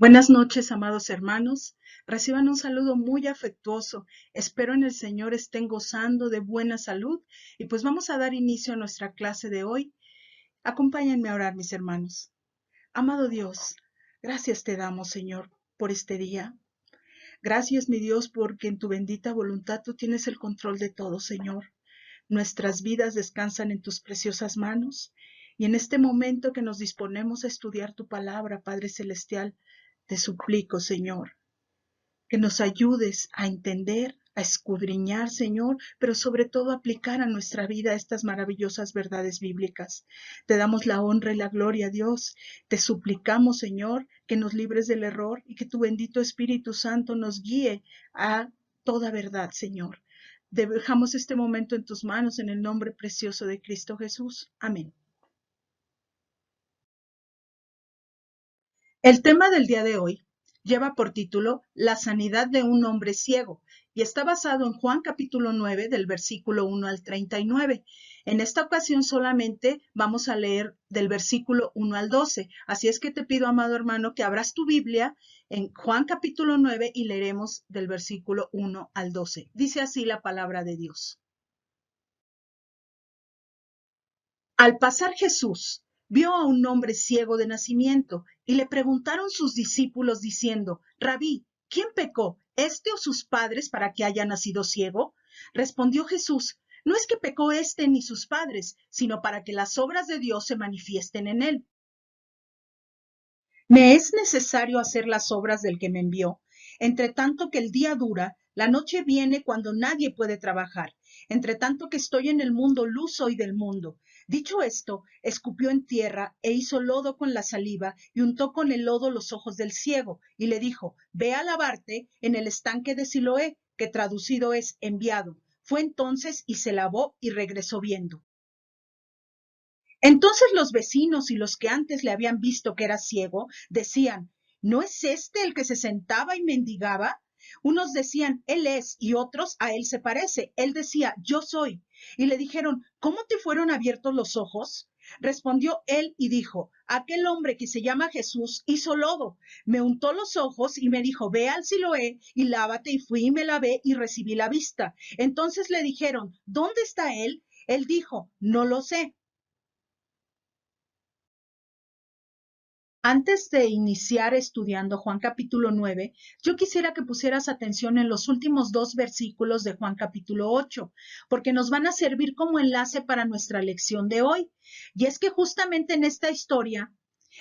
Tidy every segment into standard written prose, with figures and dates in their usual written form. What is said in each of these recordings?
Buenas noches, amados hermanos. Reciban un saludo muy afectuoso. Espero en el Señor estén gozando de buena salud y pues vamos a dar inicio a nuestra clase de hoy. Acompáñenme a orar, mis hermanos. Amado Dios, gracias te damos, Señor, por este día. Gracias, mi Dios, porque en tu bendita voluntad tú tienes el control de todo, Señor. Nuestras vidas descansan en tus preciosas manos. Y en este momento que nos disponemos a estudiar tu palabra, Padre Celestial, te suplico, Señor, que nos ayudes a entender, a escudriñar, Señor, pero sobre todo a aplicar a nuestra vida estas maravillosas verdades bíblicas. Te damos la honra y la gloria, Dios. Te suplicamos, Señor, que nos libres del error y que tu bendito Espíritu Santo nos guíe a toda verdad, Señor. Dejamos este momento en tus manos en el nombre precioso de Cristo Jesús. Amén. El tema del día de hoy lleva por título La sanidad de un hombre ciego y está basado en Juan capítulo 9 del versículo 1 al 39. En esta ocasión solamente vamos a leer del versículo 1 al 12. Así es que te pido, amado hermano, que abras tu Biblia en Juan capítulo 9 y leeremos del versículo 1 al 12. Dice así la palabra de Dios. Al pasar Jesús, vio a un hombre ciego de nacimiento y le preguntaron sus discípulos diciendo, Rabí, ¿quién pecó, este o sus padres, para que haya nacido ciego? Respondió Jesús, no es que pecó este ni sus padres, sino para que las obras de Dios se manifiesten en él. Me es necesario hacer las obras del que me envió. Entre tanto que el día dura, la noche viene cuando nadie puede trabajar. Entre tanto que estoy en el mundo, luz soy del mundo. Dicho esto, escupió en tierra e hizo lodo con la saliva y untó con el lodo los ojos del ciego y le dijo, ve a lavarte en el estanque de Siloé, que traducido es enviado. Fue entonces y se lavó y regresó viendo. Entonces los vecinos y los que antes le habían visto que era ciego, decían, ¿no es este el que se sentaba y mendigaba? Unos decían, él es, y otros, a él se parece. Él decía, yo soy. Y le dijeron, ¿cómo te fueron abiertos los ojos? Respondió él y dijo, aquel hombre que se llama Jesús hizo lodo, me untó los ojos y me dijo, ve al Siloé y lávate, y fui y me lavé y recibí la vista. Entonces le dijeron, ¿dónde está él? Él dijo, no lo sé. Antes de iniciar estudiando Juan capítulo 9, yo quisiera que pusieras atención en los últimos dos versículos de Juan capítulo 8, porque nos van a servir como enlace para nuestra lección de hoy. Y es que justamente en esta historia,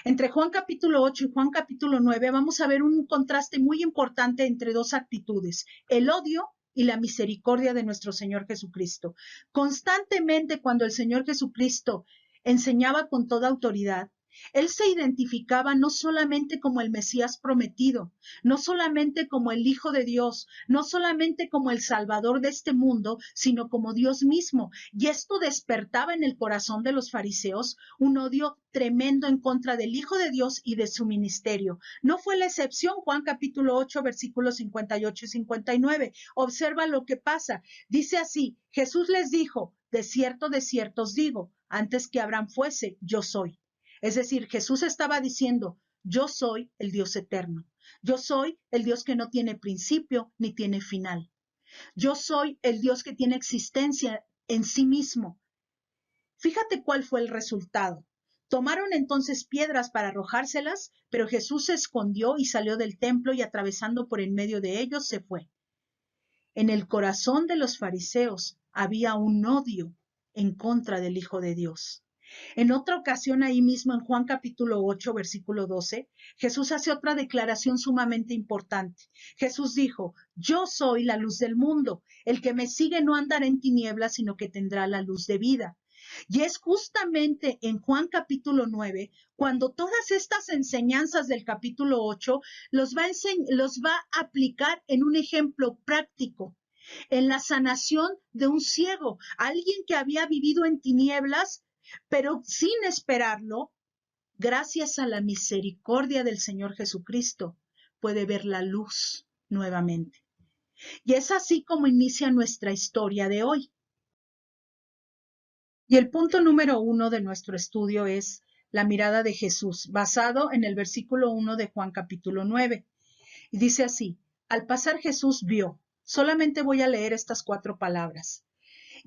entre Juan capítulo 8 y Juan capítulo 9, vamos a ver un contraste muy importante entre dos actitudes, el odio y la misericordia de nuestro Señor Jesucristo. Constantemente cuando el Señor Jesucristo enseñaba con toda autoridad, él se identificaba no solamente como el Mesías prometido, no solamente como el Hijo de Dios, no solamente como el Salvador de este mundo, sino como Dios mismo. Y esto despertaba en el corazón de los fariseos un odio tremendo en contra del Hijo de Dios y de su ministerio. No fue la excepción Juan capítulo 8, versículos 58 y 59. Observa lo que pasa. Dice así, Jesús les dijo, de cierto os digo, antes que Abraham fuese, yo soy. Es decir, Jesús estaba diciendo, yo soy el Dios eterno. Yo soy el Dios que no tiene principio ni tiene final. Yo soy el Dios que tiene existencia en sí mismo. Fíjate cuál fue el resultado. Tomaron entonces piedras para arrojárselas, pero Jesús se escondió y salió del templo y atravesando por en medio de ellos se fue. En el corazón de los fariseos había un odio en contra del Hijo de Dios. En otra ocasión, ahí mismo en Juan capítulo 8, versículo 12, Jesús hace otra declaración sumamente importante. Jesús dijo, yo soy la luz del mundo. El que me sigue no andará en tinieblas, sino que tendrá la luz de vida. Y es justamente en Juan capítulo 9, cuando todas estas enseñanzas del capítulo 8 los va a aplicar en un ejemplo práctico, en la sanación de un ciego, alguien que había vivido en tinieblas, pero sin esperarlo, gracias a la misericordia del Señor Jesucristo, puede ver la luz nuevamente. Y es así como inicia nuestra historia de hoy. Y el punto número 1 de nuestro estudio es la mirada de Jesús, basado en el versículo 1 de Juan capítulo 9. Y dice así: al pasar Jesús vio. Solamente voy a leer estas 4 palabras.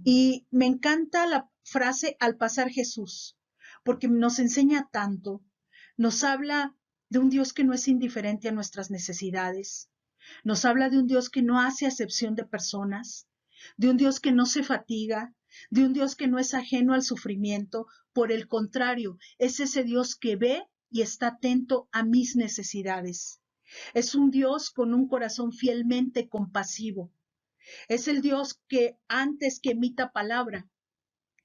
Y me encanta la frase al pasar Jesús, porque nos enseña tanto, nos habla de un Dios que no es indiferente a nuestras necesidades, nos habla de un Dios que no hace acepción de personas, de un Dios que no se fatiga, de un Dios que no es ajeno al sufrimiento. Por el contrario, es ese Dios que ve y está atento a mis necesidades. Es un Dios con un corazón fielmente compasivo. Es el Dios que antes que emita palabra,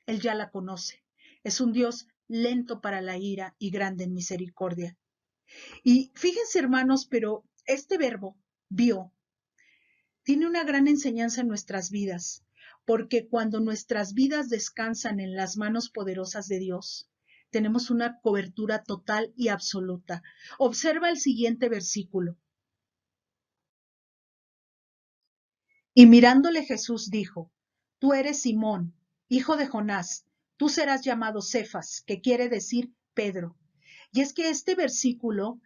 Él ya la conoce. Es un Dios lento para la ira y grande en misericordia. Y fíjense, hermanos, pero este verbo, vio, tiene una gran enseñanza en nuestras vidas, porque cuando nuestras vidas descansan en las manos poderosas de Dios, tenemos una cobertura total y absoluta. Observa el siguiente versículo. Y mirándole Jesús dijo: tú eres Simón, hijo de Jonás, tú serás llamado Cefas, que quiere decir Pedro. Y es que este versículo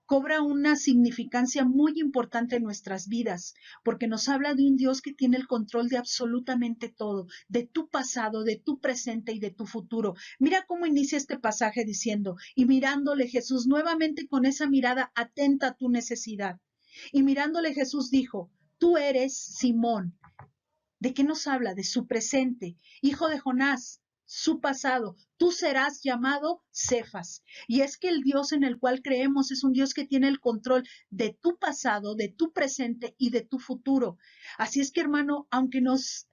cobra una significancia muy importante en nuestras vidas, porque nos habla de un Dios que tiene el control de absolutamente todo, de tu pasado, de tu presente y de tu futuro. Mira cómo inicia este pasaje diciendo: y mirándole Jesús, nuevamente con esa mirada atenta a tu necesidad. Y mirándole Jesús dijo: tú eres Simón. ¿De qué nos habla? De su presente, hijo de Jonás, su pasado. Tú serás llamado Cefas. Y es que el Dios en el cual creemos es un Dios que tiene el control de tu pasado, de tu presente y de tu futuro. Así es que, hermano, aunque nos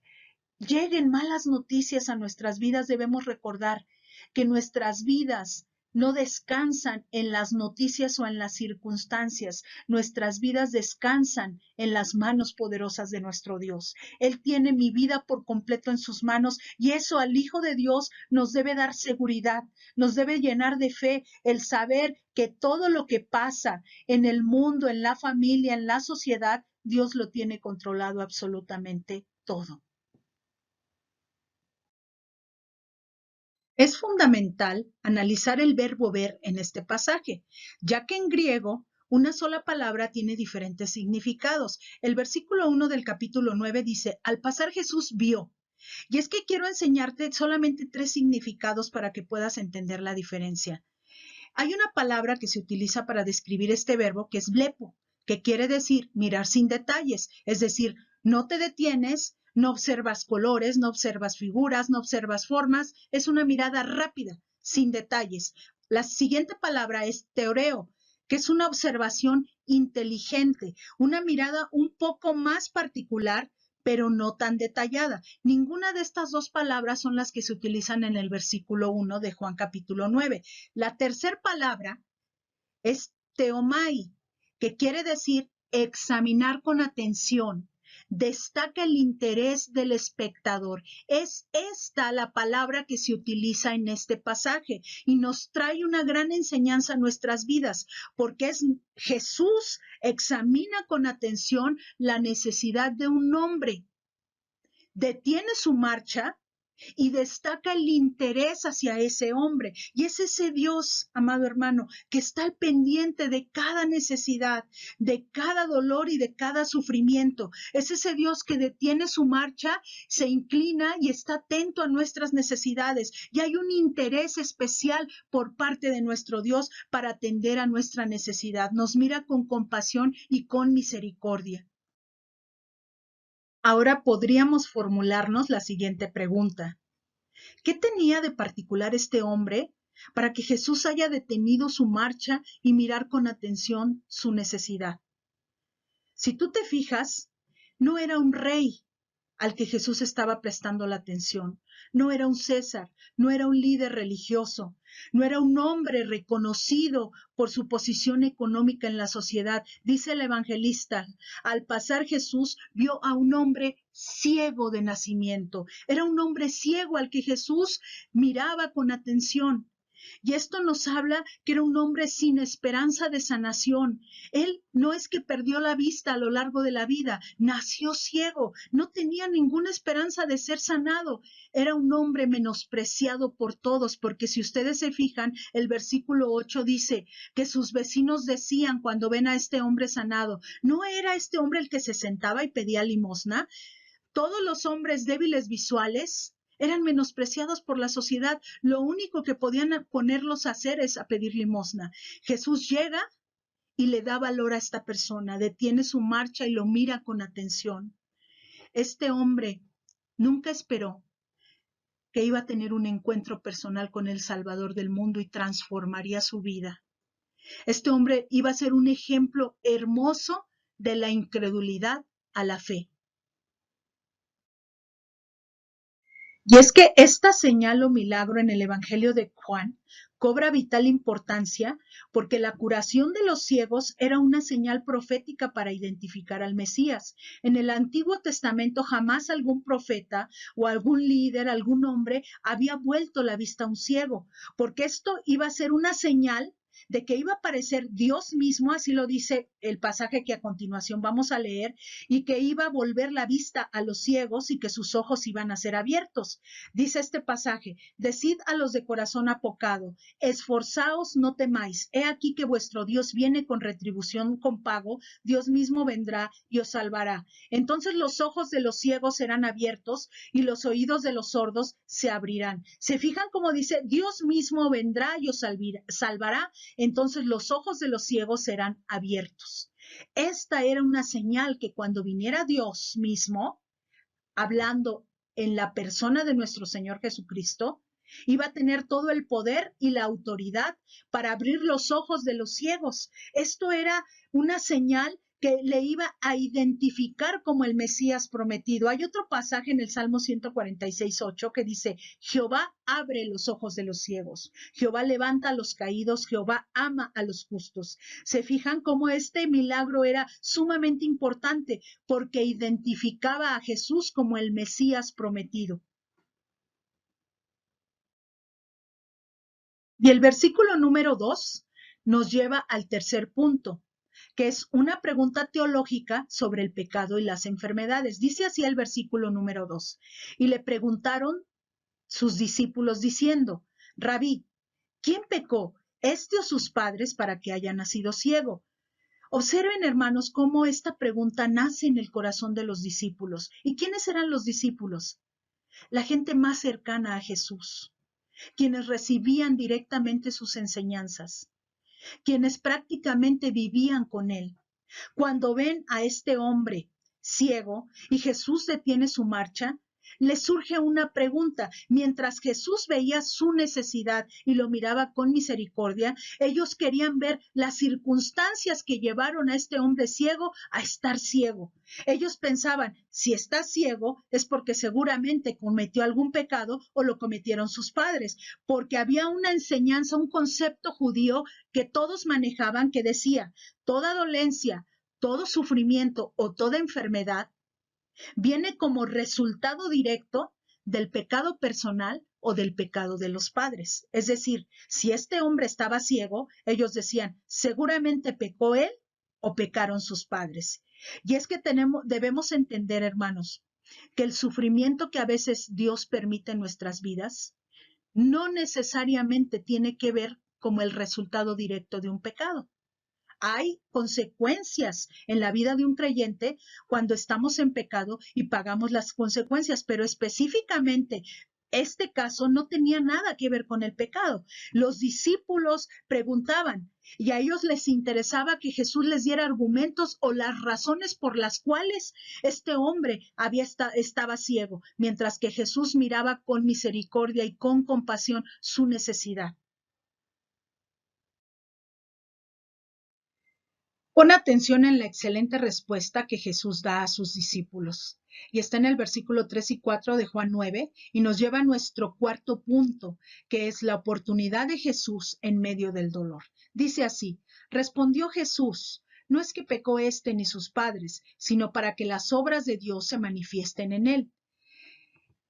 lleguen malas noticias a nuestras vidas, debemos recordar que nuestras vidas no descansan en las noticias o en las circunstancias. Nuestras vidas descansan en las manos poderosas de nuestro Dios. Él tiene mi vida por completo en sus manos, y eso al Hijo de Dios nos debe dar seguridad, nos debe llenar de fe el saber que todo lo que pasa en el mundo, en la familia, en la sociedad, Dios lo tiene controlado absolutamente todo. Es fundamental analizar el verbo ver en este pasaje, ya que en griego una sola palabra tiene diferentes significados. El versículo 1 del capítulo 9 dice: al pasar Jesús vio. Y es que quiero enseñarte solamente 3 significados para que puedas entender la diferencia. Hay una palabra que se utiliza para describir este verbo, que es blepo, que quiere decir mirar sin detalles, es decir, no te detienes, no observas colores, no observas figuras, no observas formas, es una mirada rápida, sin detalles. La siguiente palabra es teoreo, que es una observación inteligente, una mirada un poco más particular, pero no tan detallada. Ninguna de estas 2 palabras son las que se utilizan en el versículo 1 de Juan capítulo 9. La tercera palabra es teomai, que quiere decir examinar con atención. Destaca el interés del espectador. Es esta la palabra que se utiliza en este pasaje y nos trae una gran enseñanza a nuestras vidas, porque Jesús examina con atención la necesidad de un hombre, detiene su marcha y destaca el interés hacia ese hombre. Y es ese Dios, amado hermano, que está al pendiente de cada necesidad, de cada dolor y de cada sufrimiento. Es ese Dios que detiene su marcha, se inclina y está atento a nuestras necesidades. Y hay un interés especial por parte de nuestro Dios para atender a nuestra necesidad. Nos mira con compasión y con misericordia. Ahora podríamos formularnos la siguiente pregunta: ¿qué tenía de particular este hombre para que Jesús haya detenido su marcha y mirar con atención su necesidad? Si tú te fijas, no era un rey al que Jesús estaba prestando la atención, no era un César, no era un líder religioso, no era un hombre reconocido por su posición económica en la sociedad. Dice el evangelista: al pasar Jesús vio a un hombre ciego de nacimiento. Era un hombre ciego al que Jesús miraba con atención. Y esto nos habla que era un hombre sin esperanza de sanación. Él no es que perdió la vista a lo largo de la vida, nació ciego, no tenía ninguna esperanza de ser sanado. Era un hombre menospreciado por todos, porque si ustedes se fijan, el versículo 8 dice que sus vecinos decían cuando ven a este hombre sanado, ¿no era este hombre el que se sentaba y pedía limosna? Todos los hombres débiles visuales eran menospreciados por la sociedad. Lo único que podían ponerlos a hacer es a pedir limosna. Jesús llega y le da valor a esta persona, detiene su marcha y lo mira con atención. Este hombre nunca esperó que iba a tener un encuentro personal con el Salvador del mundo y transformaría su vida. Este hombre iba a ser un ejemplo hermoso de la incredulidad a la fe. Y es que esta señal o milagro en el Evangelio de Juan cobra vital importancia porque la curación de los ciegos era una señal profética para identificar al Mesías. En el Antiguo Testamento jamás algún profeta o algún líder, algún hombre había vuelto la vista a un ciego, porque esto iba a ser una señal de que iba a aparecer Dios mismo, así lo dice el pasaje que a continuación vamos a leer, y que iba a volver la vista a los ciegos y que sus ojos iban a ser abiertos. Dice este pasaje, decid a los de corazón apocado, esforzaos, no temáis, he aquí que vuestro Dios viene con retribución, con pago, Dios mismo vendrá y os salvará. Entonces los ojos de los ciegos serán abiertos y los oídos de los sordos se abrirán. ¿Se fijan cómo dice, Dios mismo vendrá y os salvará? Entonces los ojos de los ciegos serán abiertos. Esta era una señal que cuando viniera Dios mismo, hablando en la persona de nuestro Señor Jesucristo, iba a tener todo el poder y la autoridad para abrir los ojos de los ciegos. Esto era una señal que le iba a identificar como el Mesías prometido. Hay otro pasaje en el Salmo 146:8 que dice, Jehová abre los ojos de los ciegos, Jehová levanta a los caídos, Jehová ama a los justos. ¿Se fijan cómo este milagro era sumamente importante? Porque identificaba a Jesús como el Mesías prometido. Y el versículo número 2 nos lleva al tercer punto, que es una pregunta teológica sobre el pecado y las enfermedades. Dice así el versículo número 2. Y le preguntaron sus discípulos diciendo, Rabí, ¿quién pecó, este o sus padres, para que haya nacido ciego? Observen, hermanos, cómo esta pregunta nace en el corazón de los discípulos. ¿Y quiénes eran los discípulos? La gente más cercana a Jesús, quienes recibían directamente sus enseñanzas, quienes prácticamente vivían con él. Cuando ven a este hombre ciego y Jesús detiene su marcha, les surge una pregunta. Mientras Jesús veía su necesidad y lo miraba con misericordia, ellos querían ver las circunstancias que llevaron a este hombre ciego a estar ciego. Ellos pensaban, si está ciego es porque seguramente cometió algún pecado o lo cometieron sus padres, porque había una enseñanza, un concepto judío que todos manejaban que decía, toda dolencia, todo sufrimiento o toda enfermedad viene como resultado directo del pecado personal o del pecado de los padres. Es decir, si este hombre estaba ciego, ellos decían, seguramente pecó él o pecaron sus padres. Y es que debemos entender, hermanos, que el sufrimiento que a veces Dios permite en nuestras vidas no necesariamente tiene que ver como el resultado directo de un pecado. Hay consecuencias en la vida de un creyente cuando estamos en pecado y pagamos las consecuencias, pero específicamente este caso no tenía nada que ver con el pecado. Los discípulos preguntaban y a ellos les interesaba que Jesús les diera argumentos o las razones por las cuales este hombre estaba ciego, mientras que Jesús miraba con misericordia y con compasión su necesidad. Pon atención en la excelente respuesta que Jesús da a sus discípulos. Y está en el versículo 3 y 4 de Juan 9 y nos lleva a nuestro cuarto punto, que es la oportunidad de Jesús en medio del dolor. Dice así, respondió Jesús, no es que pecó este ni sus padres, sino para que las obras de Dios se manifiesten en él.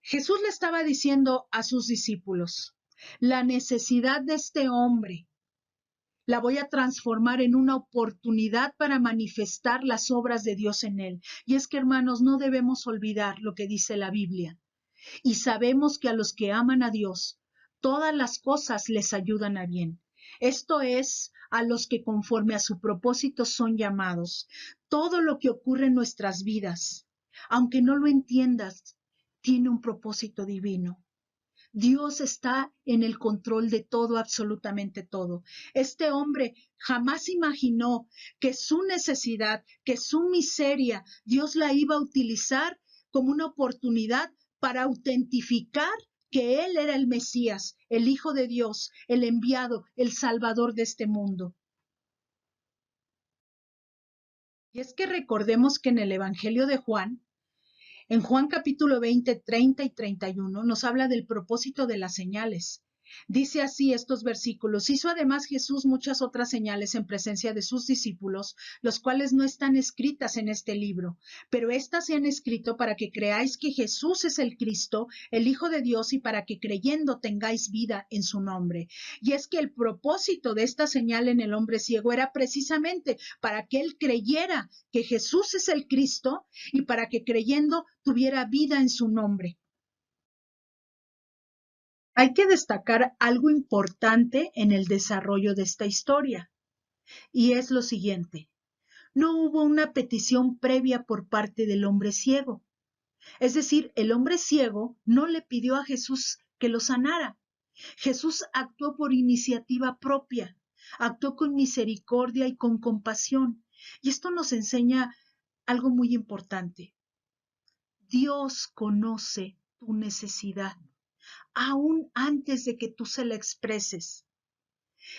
Jesús le estaba diciendo a sus discípulos, La necesidad de este hombre la voy a transformar en una oportunidad para manifestar las obras de Dios en él. Y es que, hermanos, no debemos olvidar lo que dice la Biblia. Y sabemos que a los que aman a Dios, todas las cosas les ayudan a bien. Esto es, a los que conforme a su propósito son llamados. Todo lo que ocurre en nuestras vidas, aunque no lo entiendas, tiene un propósito divino. Dios está en el control de todo, absolutamente todo. Este hombre jamás imaginó que su necesidad, que su miseria, Dios la iba a utilizar como una oportunidad para autentificar que Él era el Mesías, el Hijo de Dios, el enviado, el Salvador de este mundo. Y es que recordemos que en el Evangelio de Juan, en Juan capítulo 20, 30 y 31 nos habla del propósito de las señales. Dice así estos versículos: hizo además Jesús muchas otras señales en presencia de sus discípulos, los cuales no están escritas en este libro, pero éstas se han escrito para que creáis que Jesús es el Cristo, el Hijo de Dios, y para que creyendo tengáis vida en su nombre. Y es que el propósito de esta señal en el hombre ciego era precisamente para que él creyera que Jesús es el Cristo y para que creyendo tuviera vida en su nombre. Hay que destacar algo importante en el desarrollo de esta historia, y es lo siguiente: no hubo una petición previa por parte del hombre ciego. Es decir, el hombre ciego no le pidió a Jesús que lo sanara. Jesús actuó por iniciativa propia, actuó con misericordia y con compasión. Y esto nos enseña algo muy importante. Dios conoce tu necesidad aún antes de que tú se la expreses.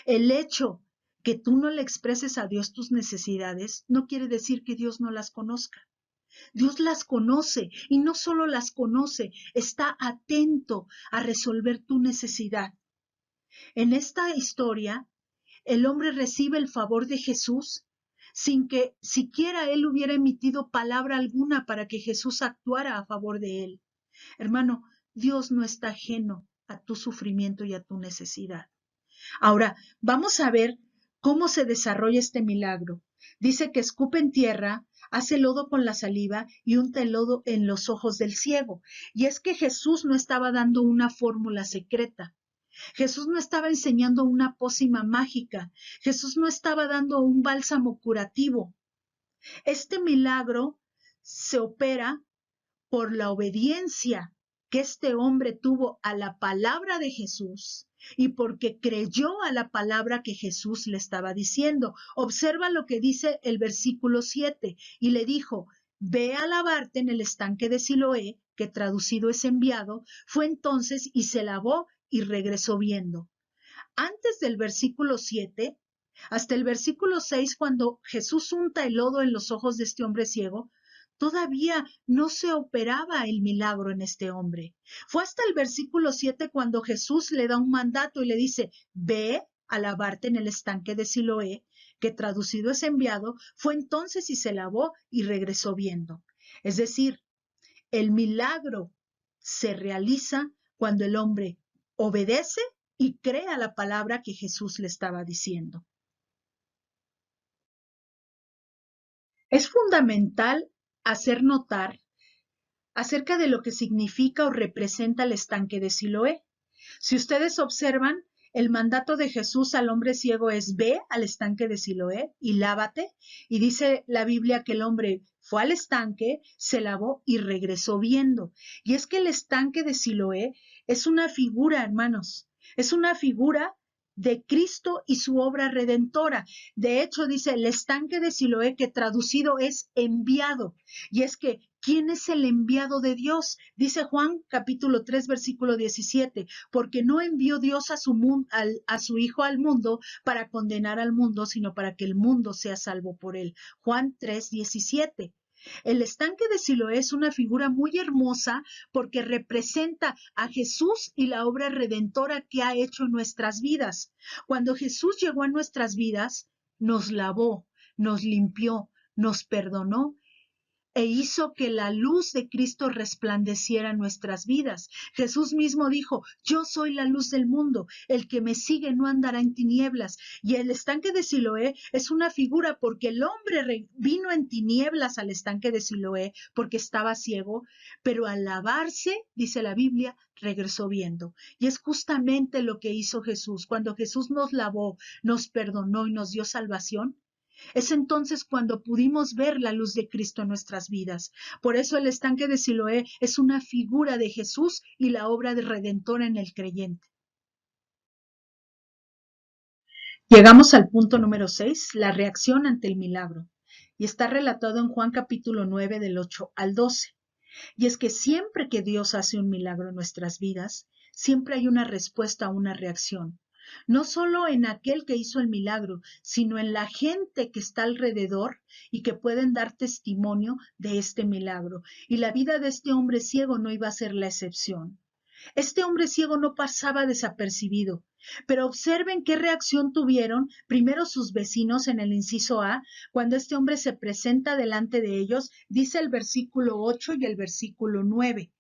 El hecho que tú no le expreses a Dios tus necesidades no quiere decir que Dios no las conozca. Dios las conoce, y no solo las conoce, está atento a resolver tu necesidad. En esta historia, el hombre recibe el favor de Jesús sin que siquiera él hubiera emitido palabra alguna para que Jesús actuara a favor de él. Hermano, Dios no está ajeno a tu sufrimiento y a tu necesidad. Ahora, vamos a ver cómo se desarrolla este milagro. Dice que escupe en tierra, hace lodo con la saliva y unta el lodo en los ojos del ciego. Y es que Jesús no estaba dando una fórmula secreta. Jesús no estaba enseñando una pócima mágica. Jesús no estaba dando un bálsamo curativo. Este milagro se opera por la obediencia que este hombre tuvo a la palabra de Jesús y porque creyó a la palabra que Jesús le estaba diciendo. Observa lo que dice el versículo 7: y le dijo: ve a lavarte en el estanque de Siloé, que traducido es enviado. Fue entonces y se lavó y regresó viendo. Antes del versículo 7, hasta el versículo 6, cuando Jesús unta el lodo en los ojos de este hombre ciego, todavía no se operaba el milagro en este hombre. Fue hasta el versículo 7 cuando Jesús le da un mandato y le dice: ve a lavarte en el estanque de Siloé, que traducido es enviado. Fue entonces y se lavó y regresó viendo. Es decir, el milagro se realiza cuando el hombre obedece y crea la palabra que Jesús le estaba diciendo. Es fundamental hacer notar acerca de lo que significa o representa el estanque de Siloé. Si ustedes observan, el mandato de Jesús al hombre ciego es: ve al estanque de Siloé y lávate. Y dice la Biblia que el hombre fue al estanque, se lavó y regresó viendo. Y es que el estanque de Siloé es una figura, hermanos, es una figura de Cristo y su obra redentora. De hecho, dice el estanque de Siloé, que traducido es enviado. Y es que, ¿quién es el enviado de Dios? Dice Juan capítulo 3, versículo 17, porque no envió Dios a su Hijo al mundo para condenar al mundo, sino para que el mundo sea salvo por él. Juan 3, 17. El estanque de Siloé es una figura muy hermosa porque representa a Jesús y la obra redentora que ha hecho en nuestras vidas. Cuando Jesús llegó a nuestras vidas, nos lavó, nos limpió, nos perdonó e hizo que la luz de Cristo resplandeciera en nuestras vidas. Jesús mismo dijo, yo soy la luz del mundo, el que me sigue no andará en tinieblas. Y el estanque de Siloé es una figura porque el hombre vino en tinieblas al estanque de Siloé porque estaba ciego, pero al lavarse, dice la Biblia, regresó viendo. Y es justamente lo que hizo Jesús. Cuando Jesús nos lavó, nos perdonó y nos dio salvación, es entonces cuando pudimos ver la luz de Cristo en nuestras vidas. Por eso el estanque de Siloé es una figura de Jesús y la obra de redentora en el creyente. Llegamos al punto número 6, la reacción ante el milagro. Y está relatado en Juan capítulo 9 del 8 al 12. Y es que siempre que Dios hace un milagro en nuestras vidas, siempre hay una respuesta a una reacción. No solo en aquel que hizo el milagro, sino en la gente que está alrededor y que pueden dar testimonio de este milagro. Y la vida de este hombre ciego no iba a ser la excepción. Este hombre ciego no pasaba desapercibido, pero observen qué reacción tuvieron primero sus vecinos en el inciso A, cuando este hombre se presenta delante de ellos, dice el versículo 8 y el versículo 9.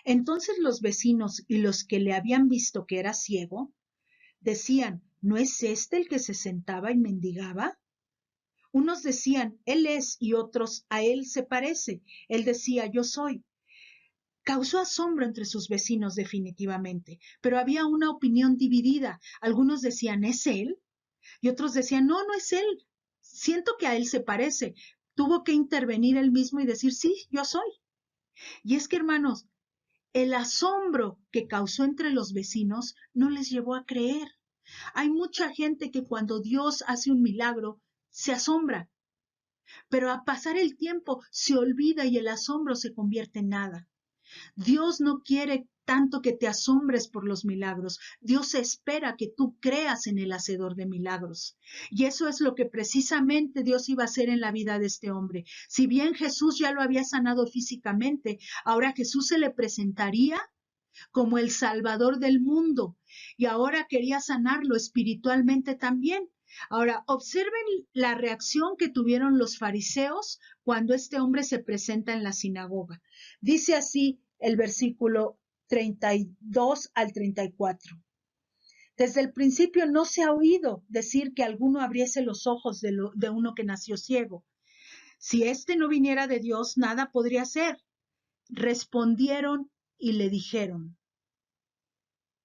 Entonces los vecinos y los que le habían visto que era ciego, decían, ¿no es este el que se sentaba y mendigaba? Unos decían, él es, y otros, a él se parece. Él decía, yo soy. Causó asombro entre sus vecinos definitivamente, pero había una opinión dividida. Algunos decían, ¿es él? Y otros decían, no, no es él. Siento que a él se parece. Tuvo que intervenir él mismo y decir, sí, yo soy. Y es que, hermanos, el asombro que causó entre los vecinos no les llevó a creer. Hay mucha gente que cuando Dios hace un milagro se asombra, pero a pasar el tiempo se olvida y el asombro se convierte en nada. Dios no quiere tanto que te asombres por los milagros. Dios espera que tú creas en el hacedor de milagros. Y eso es lo que precisamente Dios iba a hacer en la vida de este hombre. Si bien Jesús ya lo había sanado físicamente, ahora Jesús se le presentaría como el Salvador del mundo y ahora quería sanarlo espiritualmente también. Ahora, observen la reacción que tuvieron los fariseos cuando este hombre se presenta en la sinagoga. Dice así el versículo 32 al 34. Desde el principio no se ha oído decir que alguno abriese los ojos de uno que nació ciego. Si éste no viniera de Dios, nada podría hacer. Respondieron y le dijeron,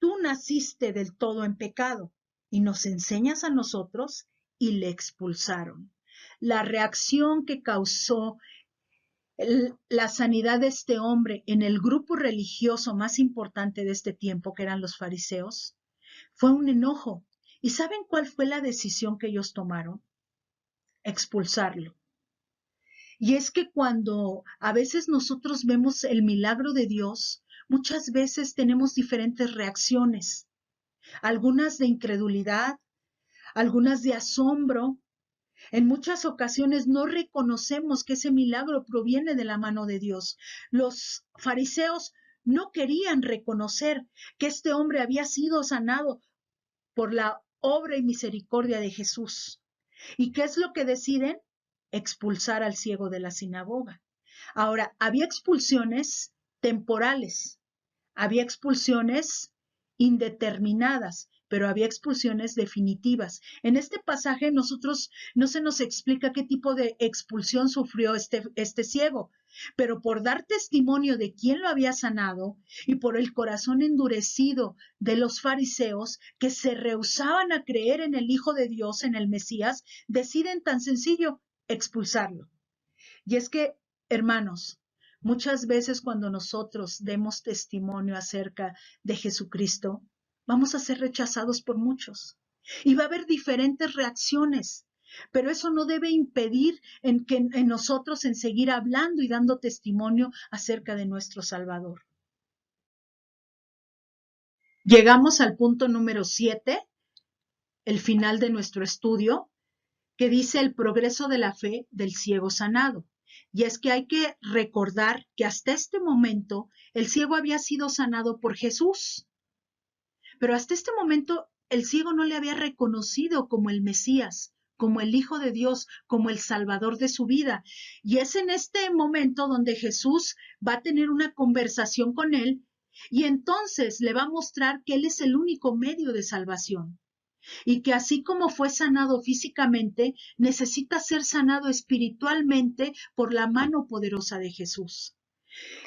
tú naciste del todo en pecado y nos enseñas a nosotros, y le expulsaron. La reacción que causó la sanidad de este hombre en el grupo religioso más importante de este tiempo, que eran los fariseos, fue un enojo. ¿Y saben cuál fue la decisión que ellos tomaron? Expulsarlo. Y es que cuando a veces nosotros vemos el milagro de Dios, muchas veces tenemos diferentes reacciones, algunas de incredulidad, algunas de asombro. En muchas ocasiones no reconocemos que ese milagro proviene de la mano de Dios. Los fariseos no querían reconocer que este hombre había sido sanado por la obra y misericordia de Jesús. ¿Y qué es lo que deciden? Expulsar al ciego de la sinagoga. Ahora, había expulsiones temporales, había expulsiones indeterminadas, pero había expulsiones definitivas. En este pasaje nosotros no se nos explica qué tipo de expulsión sufrió este ciego, pero por dar testimonio de quién lo había sanado y por el corazón endurecido de los fariseos que se rehusaban a creer en el Hijo de Dios, en el Mesías, deciden tan sencillo expulsarlo. Y es que, hermanos, muchas veces cuando nosotros demos testimonio acerca de Jesucristo, vamos a ser rechazados por muchos y va a haber diferentes reacciones, pero eso no debe impedir en nosotros en seguir hablando y dando testimonio acerca de nuestro Salvador. Llegamos al punto número 7, el final de nuestro estudio, que dice el progreso de la fe del ciego sanado. Y es que hay que recordar que hasta este momento el ciego había sido sanado por Jesús, pero hasta este momento el ciego no le había reconocido como el Mesías, como el Hijo de Dios, como el Salvador de su vida. Y es en este momento donde Jesús va a tener una conversación con él y entonces le va a mostrar que él es el único medio de salvación y que así como fue sanado físicamente, necesita ser sanado espiritualmente por la mano poderosa de Jesús.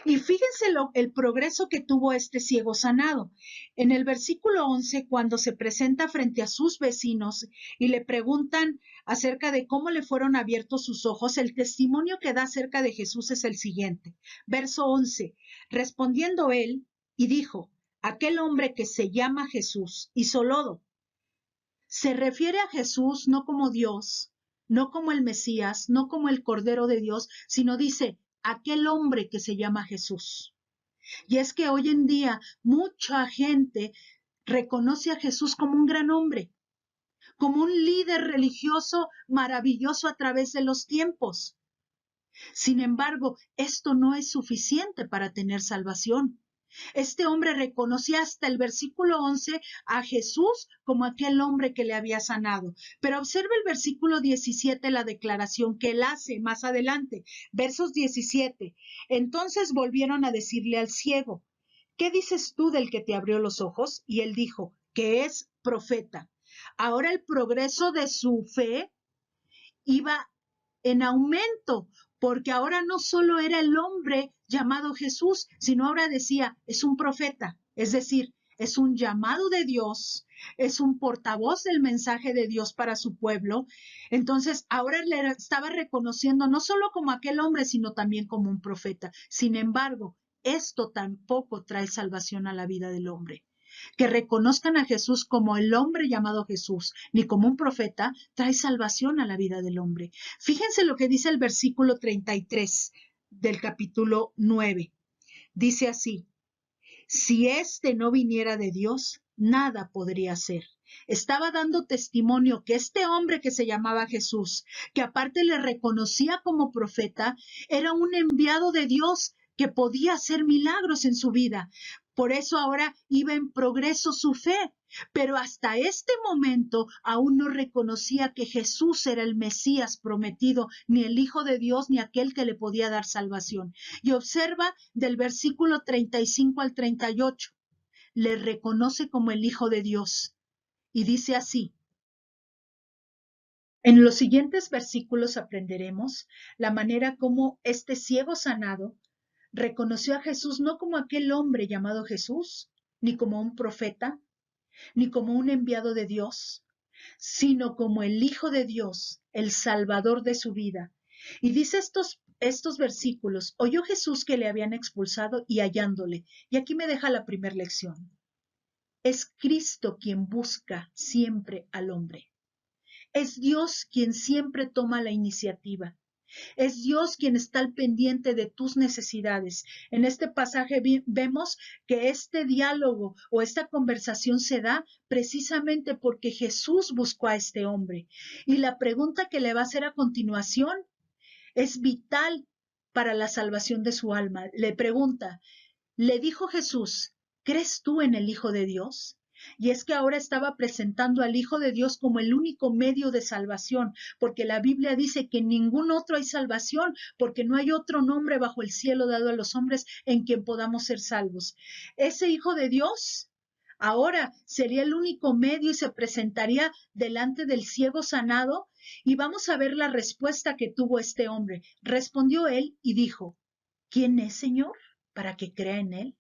Y fíjense el progreso que tuvo este ciego sanado. En el versículo 11, cuando se presenta frente a sus vecinos y le preguntan acerca de cómo le fueron abiertos sus ojos, el testimonio que da acerca de Jesús es el siguiente. Verso 11, respondiendo él y dijo, aquel hombre que se llama Jesús hizo lodo. Se refiere a Jesús no como Dios, no como el Mesías, no como el Cordero de Dios, sino dice, aquel hombre que se llama Jesús. Y es que hoy en día mucha gente reconoce a Jesús como un gran hombre, como un líder religioso maravilloso a través de los tiempos. Sin embargo, esto no es suficiente para tener salvación. Este hombre reconocía hasta el versículo 11 a Jesús como aquel hombre que le había sanado. Pero observe el versículo 17, la declaración que él hace más adelante. Versos 17. Entonces volvieron a decirle al ciego, ¿qué dices tú del que te abrió los ojos? Y él dijo, que es profeta. Ahora el progreso de su fe iba en aumento, porque ahora no solo era el hombre llamado Jesús, sino ahora decía, es un profeta, es decir, es un llamado de Dios, es un portavoz del mensaje de Dios para su pueblo. Entonces, ahora le estaba reconociendo no solo como aquel hombre, sino también como un profeta. Sin embargo, esto tampoco trae salvación a la vida del hombre. Que reconozcan a Jesús como el hombre llamado Jesús, ni como un profeta, trae salvación a la vida del hombre. Fíjense lo que dice el versículo 33 del capítulo 9. Dice así, si éste no viniera de Dios, nada podría ser. Estaba dando testimonio que este hombre que se llamaba Jesús, que aparte le reconocía como profeta, era un enviado de Dios que podía hacer milagros en su vida. Por eso ahora iba en progreso su fe, pero hasta este momento aún no reconocía que Jesús era el Mesías prometido, ni el Hijo de Dios, ni aquel que le podía dar salvación. Y observa del versículo 35 al 38, le reconoce como el Hijo de Dios. Y dice así, en los siguientes versículos aprenderemos la manera como este ciego sanado reconoció a Jesús no como aquel hombre llamado Jesús, ni como un profeta, ni como un enviado de Dios, sino como el Hijo de Dios, el Salvador de su vida. Y dice estos versículos, oyó Jesús que le habían expulsado y hallándole. Y aquí me deja la primera lección. Es Cristo quien busca siempre al hombre. Es Dios quien siempre toma la iniciativa. Es Dios quien está al pendiente de tus necesidades. En este pasaje vemos que este diálogo o esta conversación se da precisamente porque Jesús buscó a este hombre. Y la pregunta que le va a hacer a continuación es vital para la salvación de su alma. Le pregunta, le dijo Jesús, ¿crees tú en el Hijo de Dios? Y es que ahora estaba presentando al Hijo de Dios como el único medio de salvación, porque la Biblia dice que en ningún otro hay salvación, porque no hay otro nombre bajo el cielo dado a los hombres en quien podamos ser salvos. Ese Hijo de Dios ahora sería el único medio y se presentaría delante del ciego sanado, y vamos a ver la respuesta que tuvo este hombre. Respondió él y dijo, ¿quién es, Señor, para que crea en él?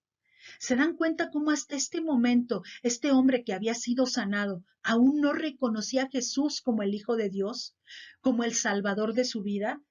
¿Se dan cuenta cómo hasta este momento este hombre que había sido sanado aún no reconocía a Jesús como el Hijo de Dios, como el Salvador de su vida?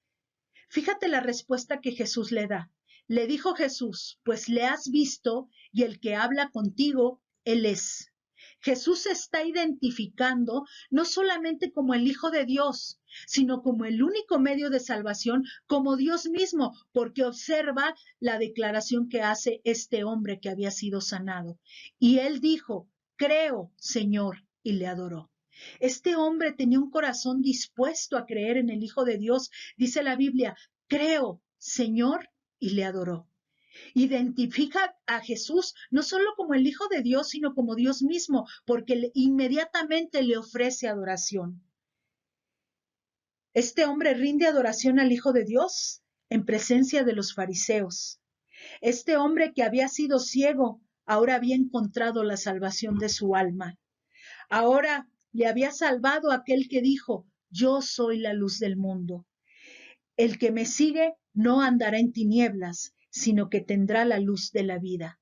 Fíjate la respuesta que Jesús le da. Le dijo Jesús, pues le has visto y el que habla contigo, él es. Jesús se está identificando no solamente como el Hijo de Dios, sino como el único medio de salvación, como Dios mismo, porque observa la declaración que hace este hombre que había sido sanado. Y él dijo, creo, Señor, y le adoró. Este hombre tenía un corazón dispuesto a creer en el Hijo de Dios. Dice la Biblia, creo, Señor, y le adoró. Identifica a Jesús no solo como el Hijo de Dios, sino como Dios mismo, porque inmediatamente le ofrece adoración. Este hombre rinde adoración al Hijo de Dios en presencia de los fariseos. Este hombre que había sido ciego, ahora había encontrado la salvación de su alma. Ahora le había salvado aquel que dijo, yo soy la luz del mundo. El que me sigue no andará en tinieblas, sino que tendrá la luz de la vida.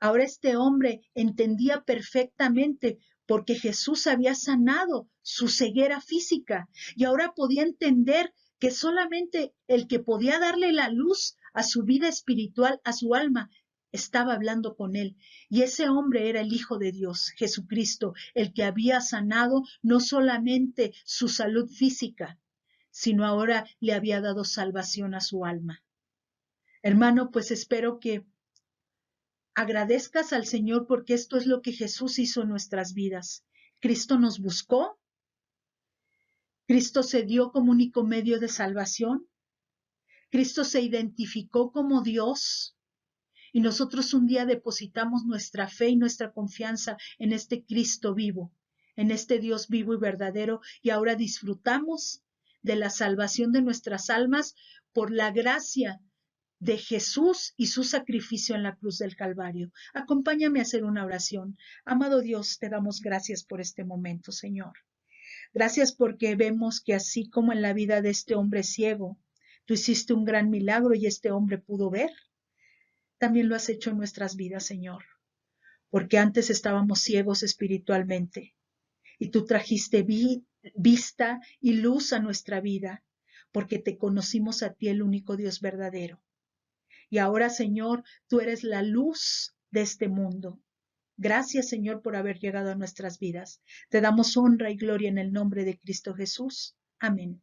Ahora este hombre entendía perfectamente porque Jesús había sanado su ceguera física y ahora podía entender que solamente el que podía darle la luz a su vida espiritual, a su alma, estaba hablando con él. Y ese hombre era el Hijo de Dios, Jesucristo, el que había sanado no solamente su salud física, sino ahora le había dado salvación a su alma. Hermano, pues espero que agradezcas al Señor porque esto es lo que Jesús hizo en nuestras vidas. Cristo nos buscó, Cristo se dio como único medio de salvación, Cristo se identificó como Dios y nosotros un día depositamos nuestra fe y nuestra confianza en este Cristo vivo, en este Dios vivo y verdadero y ahora disfrutamos de la salvación de nuestras almas por la gracia de Jesús y su sacrificio en la cruz del Calvario. Acompáñame a hacer una oración. Amado Dios, te damos gracias por este momento, Señor. Gracias porque vemos que así como en la vida de este hombre ciego, tú hiciste un gran milagro y este hombre pudo ver, también lo has hecho en nuestras vidas, Señor, porque antes estábamos ciegos espiritualmente y tú trajiste vista y luz a nuestra vida, porque te conocimos a ti, el único Dios verdadero. Y ahora, Señor, tú eres la luz de este mundo. Gracias, Señor, por haber llegado a nuestras vidas. Te damos honra y gloria en el nombre de Cristo Jesús. Amén.